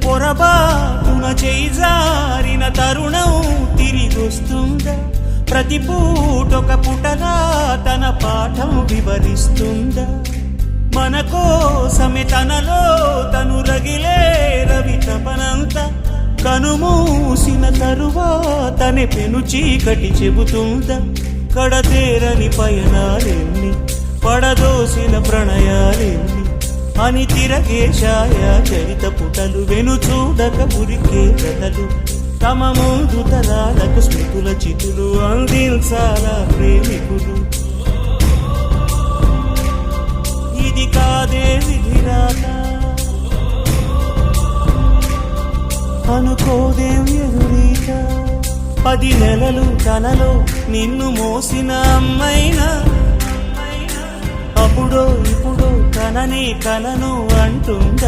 పొరబాటున చేజారిన తరుణం తిరిగొస్తుందా? ప్రతి పూటొక పుటలా తన పాఠం వివరిస్తుందా? మన కోసమే తనలో తను రగిలే రవి తపనంత కనుమూసిన తరువాతనే పెను చీకటి చెబుతుందా? కడతేరని పయనాలెన్ని, పడదోసిన ప్రణయాలెన్ని అని తిరగే ఛాయా చరిత పుటలు, వెను చూడక ఉరికే కథలు, తమ ముందు తరాలకు స్మృతుల చితులు అందించాలా ప్రేమికులు. ఇది కాదే విధిరాత, అనుకోదేం ఎదురీత. 10 నెలలు తనలో నిన్ను మోసిన అమ్మైనా అప్పుడో ఇప్పుడో కననే కలను అంటుందా?